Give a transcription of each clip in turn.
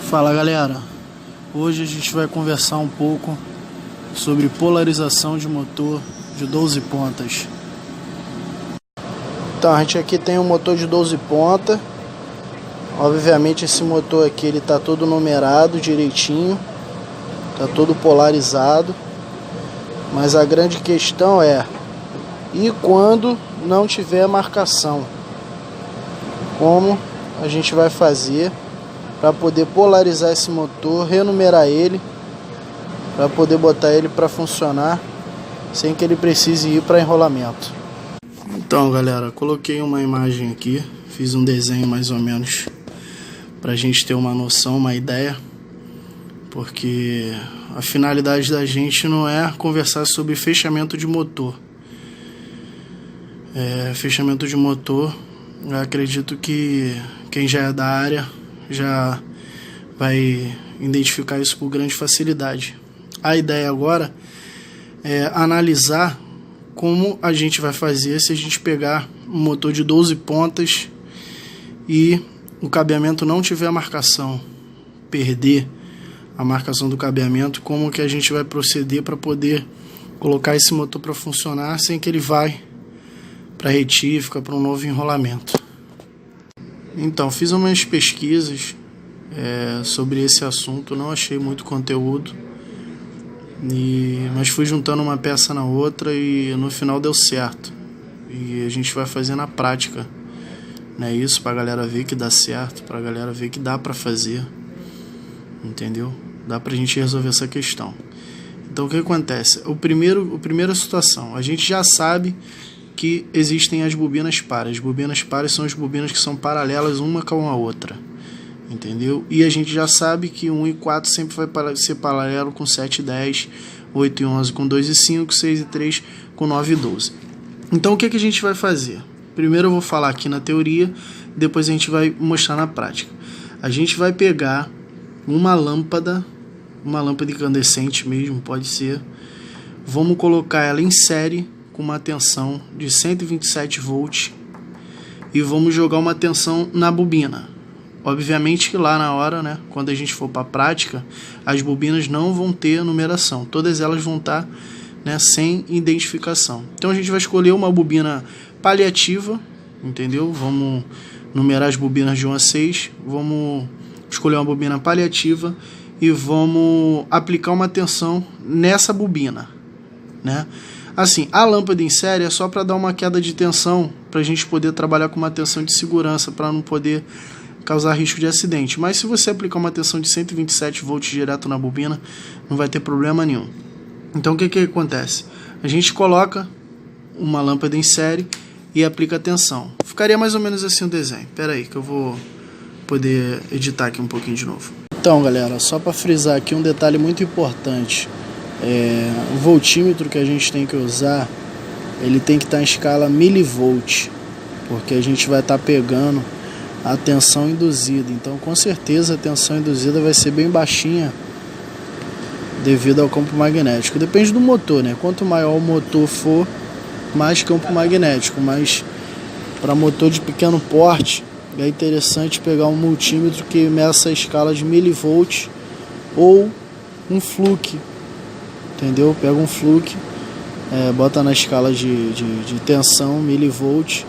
Fala galera, hoje a gente vai conversar um pouco sobre polarização de motor de 12 pontas. Então a gente aqui tem um motor de 12 pontas. Obviamente esse motor aqui ele tá todo numerado direitinho, tá todo polarizado, mas a grande questão é: e quando não tiver marcação, como a gente vai fazer para poder polarizar esse motor, renumerar ele, para poder botar ele para funcionar sem que ele precise ir para enrolamento. Então galera, coloquei uma imagem aqui, fiz um desenho mais ou menos para a gente ter uma noção, uma ideia, porque a finalidade da gente não é conversar sobre fechamento de motor. Fechamento de motor, eu acredito que quem já é da área já vai identificar isso por grande facilidade. A ideia agora é analisar como a gente vai fazer se a gente pegar um motor de 12 pontas e o cabeamento não tiver marcação, perder a marcação do cabeamento, como que a gente vai proceder para poder colocar esse motor para funcionar sem que ele vai para retífica, para um novo enrolamento. Então, fiz umas pesquisas sobre esse assunto, não achei muito conteúdo, mas fui juntando uma peça na outra e no final deu certo. E a gente vai fazer na prática, né? Isso pra galera ver que dá certo, pra galera ver que dá pra fazer, entendeu? Dá pra gente resolver essa questão. Então o que acontece? A primeira situação, a gente já sabe que existem as bobinas pares. As bobinas pares são as bobinas que são paralelas uma com a outra, entendeu? E a gente já sabe que 1 e 4 sempre vai ser paralelo com 7 e 10, 8 e 11 com 2 e 5, 6 e 3 com 9 e 12. Então o que a gente vai fazer? Primeiro eu vou falar aqui na teoria, depois a gente vai mostrar na prática. A gente vai pegar uma lâmpada incandescente mesmo, pode ser. Vamos colocar ela em série com uma tensão de 127 volts e vamos jogar uma tensão na bobina. Obviamente que lá na hora, né, quando a gente for para a prática, as bobinas não vão ter numeração, todas elas vão estar, né, sem identificação. Então a gente vai escolher uma bobina paliativa, entendeu? Vamos numerar as bobinas de 1 a 6, vamos escolher uma bobina paliativa e vamos aplicar uma tensão nessa bobina, né? Assim, a lâmpada em série é só para dar uma queda de tensão, para a gente poder trabalhar com uma tensão de segurança, para não poder causar risco de acidente. Mas se você aplicar uma tensão de 127 volts direto na bobina, não vai ter problema nenhum. Então o que acontece? A gente coloca uma lâmpada em série e aplica a tensão. Ficaria mais ou menos assim o desenho. Espera aí que eu vou poder editar aqui um pouquinho de novo. Então galera, só para frisar aqui um detalhe muito importante. O voltímetro que a gente tem que usar, ele tem que estar em escala milivolt, porque a gente vai estar pegando a tensão induzida. Então com certeza a tensão induzida vai ser bem baixinha devido ao campo magnético. Depende do motor, né? Quanto maior o motor for, mais campo magnético. Mas para motor de pequeno porte é interessante pegar um multímetro que meça a escala de milivolt ou um fluke, entendeu? Pega um fluke, bota na escala de tensão milivolt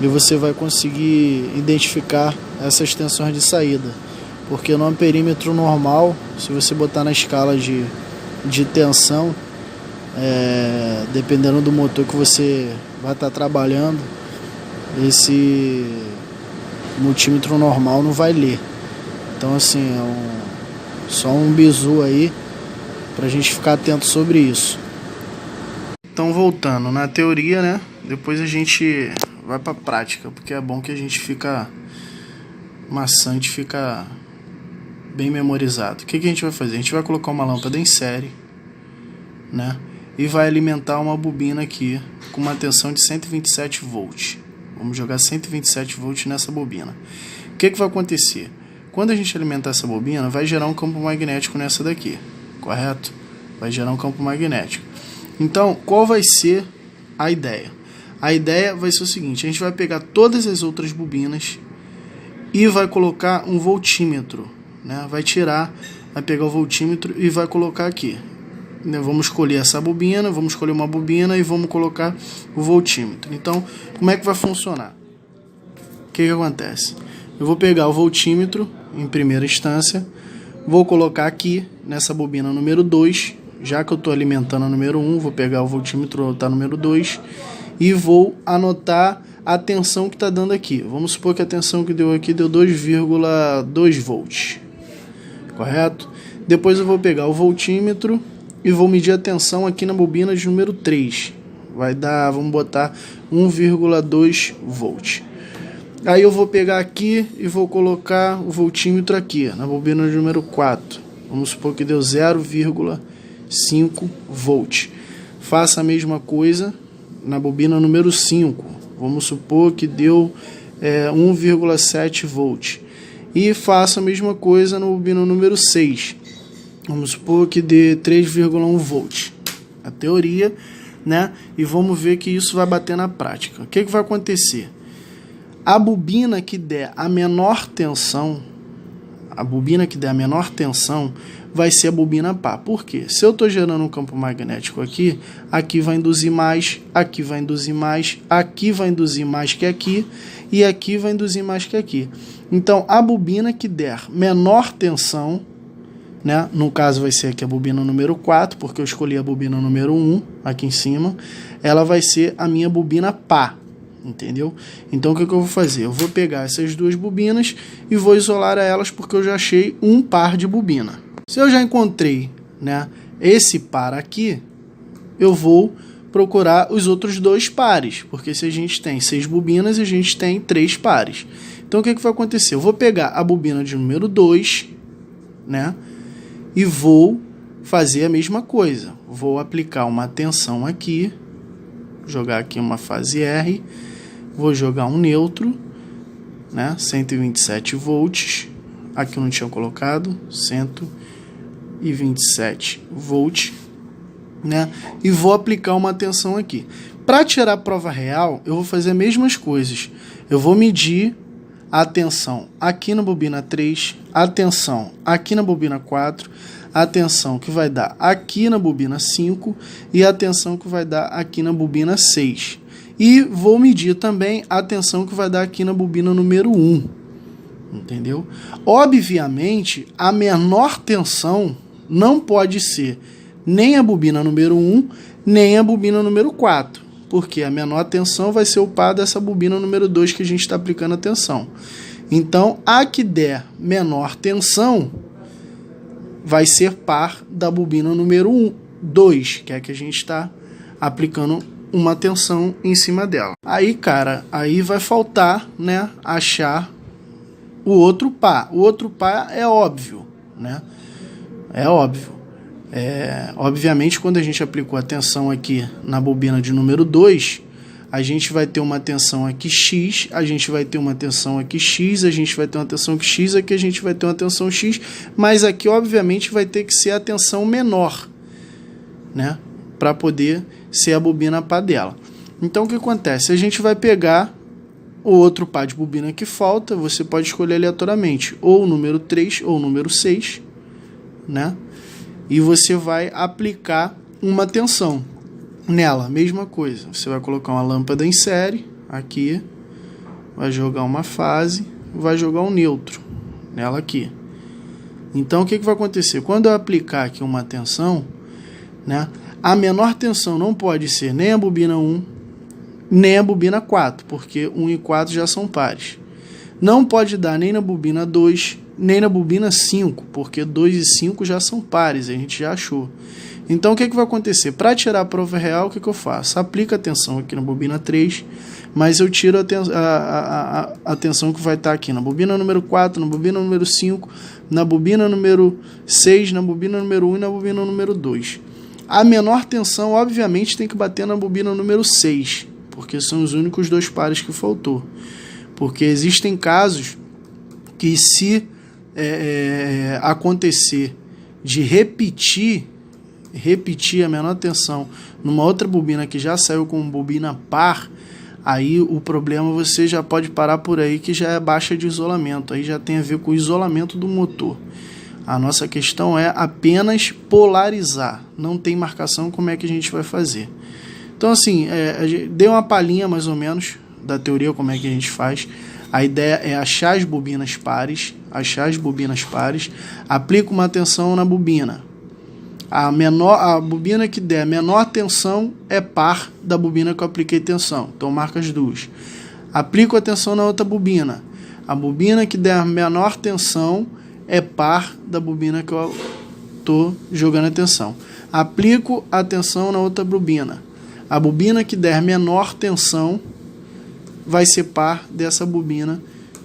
e você vai conseguir identificar essas tensões de saída, porque no amperímetro normal, se você botar na escala de tensão, dependendo do motor que você vai estar trabalhando, esse multímetro normal não vai ler. Então assim, só um bizu aí pra gente ficar atento sobre isso. Então voltando na teoria, né? Depois a gente vai pra prática, porque é bom que a gente fica maçante, fica bem memorizado. O que a gente vai fazer? A gente vai colocar uma lâmpada em série, né? E vai alimentar uma bobina aqui com uma tensão de 127 volts. Vamos jogar 127 volts nessa bobina. O que vai acontecer? Quando a gente alimentar essa bobina, vai gerar um campo magnético nessa daqui, correto? Vai gerar um campo magnético. Então, qual vai ser a ideia? A ideia vai ser o seguinte: a gente vai pegar todas as outras bobinas e vai colocar um voltímetro né? Vai tirar, vai pegar o voltímetro e vai colocar aqui. Vamos escolher essa bobina, vamos escolher uma bobina e vamos colocar o voltímetro. Então, como é que vai funcionar? O que acontece? Eu vou pegar o voltímetro em primeira instância, vou colocar aqui nessa bobina número 2, já que eu estou alimentando a número 1, vou pegar o voltímetro, anotar número 2 e vou anotar a tensão que está dando aqui. Vamos supor que a tensão que deu aqui deu 2,2 volts, correto? Depois eu vou pegar o voltímetro e vou medir a tensão aqui na bobina de número 3. Vai dar, vamos botar 1,2 volts. Aí eu vou pegar aqui e vou colocar o voltímetro aqui, na bobina de número 4. Vamos supor que deu 0,5 volts. Faça a mesma coisa na bobina número 5. Vamos supor que deu 1,7 volts. E faça a mesma coisa na bobina número 6. Vamos supor que dê 3,1 volts. A teoria, né? E vamos ver que isso vai bater na prática. O que vai acontecer? A bobina que der a menor tensão, vai ser a bobina pá. Por quê? Se eu estou gerando um campo magnético aqui, aqui vai induzir mais, aqui vai induzir mais, aqui vai induzir mais que aqui, e aqui vai induzir mais que aqui. Então, a bobina que der menor tensão, né? No caso vai ser aqui a bobina número 4, porque eu escolhi a bobina número 1 aqui em cima, ela vai ser a minha bobina pá, entendeu? Então o que eu vou fazer? Eu vou pegar essas duas bobinas e vou isolar elas porque eu já achei um par de bobina. Se eu já encontrei, né, esse par aqui, eu vou procurar os outros dois pares, porque se a gente tem 6 bobinas, a gente tem 3 pares. Então o que vai acontecer? Eu vou pegar a bobina de número 2, né? E vou fazer a mesma coisa. Vou aplicar uma tensão aqui, jogar aqui uma fase R, vou jogar um neutro, né? 127 volts. Aqui eu não tinha colocado, 127 volts, né? E vou aplicar uma tensão aqui. Para tirar a prova real, eu vou fazer as mesmas coisas. Eu vou medir a tensão aqui na bobina 3, a tensão aqui na bobina 4, a tensão que vai dar aqui na bobina 5 e a tensão que vai dar aqui na bobina 6. E vou medir também a tensão que vai dar aqui na bobina número 1. Entendeu? Obviamente, a menor tensão não pode ser nem a bobina número 1, nem a bobina número 4. Porque a menor tensão vai ser o par dessa bobina número 2 que a gente está aplicando a tensão. Então, a que der menor tensão vai ser par da bobina número 2, que é a que a gente está aplicando uma tensão em cima dela. Aí, cara, aí vai faltar, né, achar o outro par. O outro par é óbvio, né? É óbvio. Obviamente, quando a gente aplicou a tensão aqui na bobina de número 2, a gente vai ter uma tensão aqui X, a gente vai ter uma tensão aqui X, a gente vai ter uma tensão aqui X, aqui a gente vai ter uma tensão X, mas aqui, obviamente, vai ter que ser a tensão menor, né? Para poder ser a bobina pá dela. Então, o que acontece? A gente vai pegar o outro par de bobina que falta, você pode escolher aleatoriamente, ou o número 3 ou o número 6, né? E você vai aplicar uma tensão nela, mesma coisa. Você vai colocar uma lâmpada em série, aqui, vai jogar uma fase, vai jogar um neutro nela aqui. Então, o que vai acontecer? Quando eu aplicar aqui uma tensão, né, a menor tensão não pode ser nem a bobina 1, nem a bobina 4, porque 1 e 4 já são pares. Não pode dar nem na bobina 2, nem na bobina 5, porque 2 e 5 já são pares, a gente já achou. Então, o que vai acontecer? Para tirar a prova real, o que eu faço? Aplico a tensão aqui na bobina 3, mas eu tiro a tensão que vai estar aqui na bobina número 4, na bobina número 5, na bobina número 6, na bobina número 1 e na bobina número 2. A menor tensão, obviamente, tem que bater na bobina número 6, porque são os únicos dois pares que faltou. Porque existem casos que, se acontecer de repetir a menor tensão numa outra bobina que já saiu com bobina par, aí o problema você já pode parar por aí, que já é baixa de isolamento, aí já tem a ver com o isolamento do motor. A nossa questão é apenas polarizar, não tem marcação, como é que a gente vai fazer. Então assim, dei uma palhinha mais ou menos da teoria, como é que a gente faz. A ideia é achar as bobinas pares, aplica uma tensão na bobina. A bobina que der menor tensão é par da bobina que eu apliquei tensão, então marca as duas. Aplico a tensão na outra bobina. A bobina que der menor tensão é par da bobina que eu estou jogando a tensão. Aplico a tensão na outra bobina. A bobina que der menor tensão vai ser par dessa bobina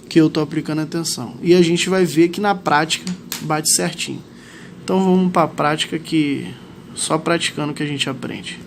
que eu estou aplicando a tensão. E a gente vai ver que na prática bate certinho. Então vamos para a prática, que só praticando que a gente aprende.